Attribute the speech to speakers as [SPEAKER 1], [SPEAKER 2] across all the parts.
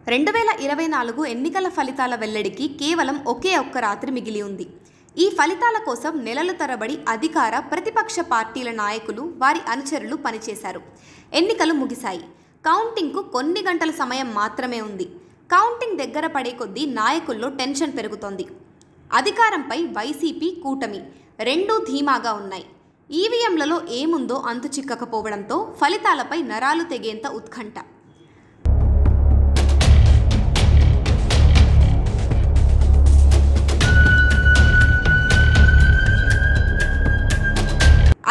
[SPEAKER 1] 2024 ఎన్నికల ఫలితాల వెల్లడికి కేవలం ఒకే ఒక్క రాత్రి మిగిలి ఉంది. ఈ ఫలితాల కోసం నెలల తరబడి అధికార ప్రతిపక్ష పార్టీల నాయకులు వారి అనుచరులు పనిచేశారు. ఎన్నికలు ముగిశాయి. కౌంటింగ్కు కొన్ని గంటల సమయం మాత్రమే ఉంది. కౌంటింగ్ దగ్గర పడే కొద్దీ నాయకుల్లో టెన్షన్ పెరుగుతోంది. అధికారంపై వైసీపీ, కూటమి రెండూ ధీమాగా ఉన్నాయి. ఈవీఎంలలో ఏముందో అంతు చిక్కకపోవడంతో ఫలితాలపై నరాలు తెగేంత ఉత్కంఠ.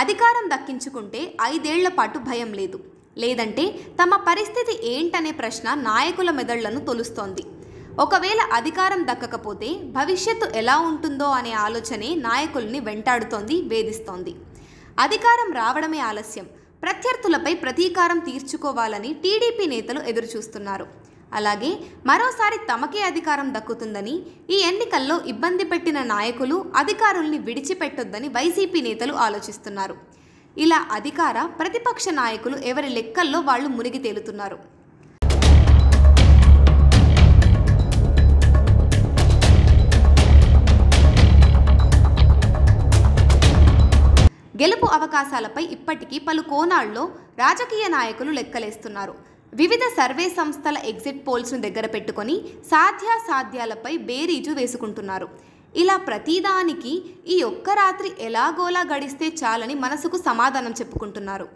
[SPEAKER 1] అధికారం దక్కించుకుంటే 5 ఏళ్ల పాటు భయం లేదు, లేదంటే తమ పరిస్థితి ఏంటనే ప్రశ్న నాయకుల మెదళ్లను తొలుస్తోంది. ఒకవేళ అధికారం దక్కకపోతే భవిష్యత్తు ఎలా ఉంటుందో అనే ఆలోచనే నాయకుల్ని వెంటాడుతోంది, వేధిస్తోంది. అధికారం రావడమే ఆలస్యం. ప్రత్యర్థులపై ప్రతీకారం తీర్చుకోవాలని టీడీపీ నేతలు ఎదురుచూస్తున్నారు. అలాగే మరోసారి తమకే అధికారం దక్కుతుందని, ఈ ఎన్నికల్లో ఇబ్బంది పెట్టిన నాయకులు అధికారుల్ని విడిచిపెట్టొద్దని వైసీపీ నేతలు ఆలోచిస్తున్నారు. ఇలా అధికార ప్రతిపక్ష నాయకులు ఎవరి లెక్కల్లో వాళ్ళు మునిగి తేలుతున్నారు. గెలుపు అవకాశాలపై ఇప్పటికీ పలు కోణాల్లో రాజకీయ నాయకులు లెక్కలేస్తున్నారు. వివిధ సర్వే సంస్థల ఎగ్జిట్ పోల్స్ను దగ్గర పెట్టుకొని సాధ్యాసాధ్యాలపై బేరీజు వేసుకుంటున్నారు. ఇలా ప్రతిదానికి ఈ ఒక్క రాత్రి ఎలాగోలా గడిస్తే చాలని మనసుకు సమాధానం చెప్పుకుంటున్నారు.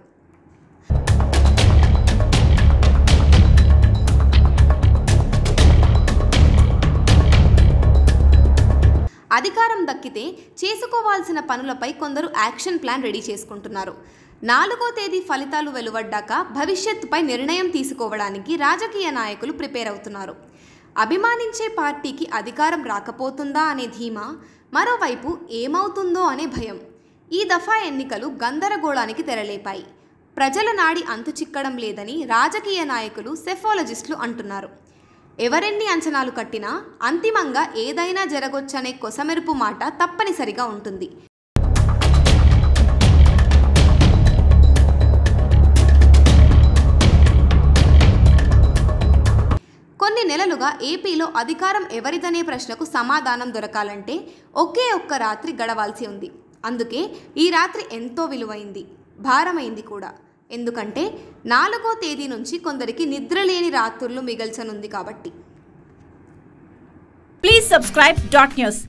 [SPEAKER 1] అధికారం దక్కితే చేసుకోవాల్సిన పనులపై కొందరు యాక్షన్ ప్లాన్ రెడీ చేసుకుంటున్నారు. 4వ తేదీ ఫలితాలు వెలువడ్డాక భవిష్యత్తుపై నిర్ణయం తీసుకోవడానికి రాజకీయ నాయకులు ప్రిపేర్ అవుతున్నారు. అభిమానించే పార్టీకి అధికారం రాకపోతుందా అనే ధీమా, మరోవైపు ఏమవుతుందో అనే భయం. ఈ దఫా ఎన్నికలు గందరగోళానికి తెరలేపాయి. ప్రజల నాడి అంతు చిక్కడం లేదని రాజకీయ నాయకులు, సెఫాలజిస్టులు అంటున్నారు. ఎవరెన్ని అంచనాలు కట్టినా అంతిమంగా ఏదైనా జరగొచ్చనే కొసమెరుపు మాట తప్పనిసరిగా ఉంటుంది. కొన్ని నెలలుగా ఏపీలో అధికారం ఎవరిదనే ప్రశ్నకు సమాధానం దొరకాలంటే ఒకే ఒక్క రాత్రి గడవాల్సి ఉంది. అందుకే ఈ రాత్రి ఎంతో విలువైంది, భారమైంది కూడా. ఎందుకంటే 4వ తేదీ నుంచి కొందరికి నిద్రలేని రాత్రులు మిగల్చనుంది కాబట్టి.
[SPEAKER 2] Please subscribe dot news.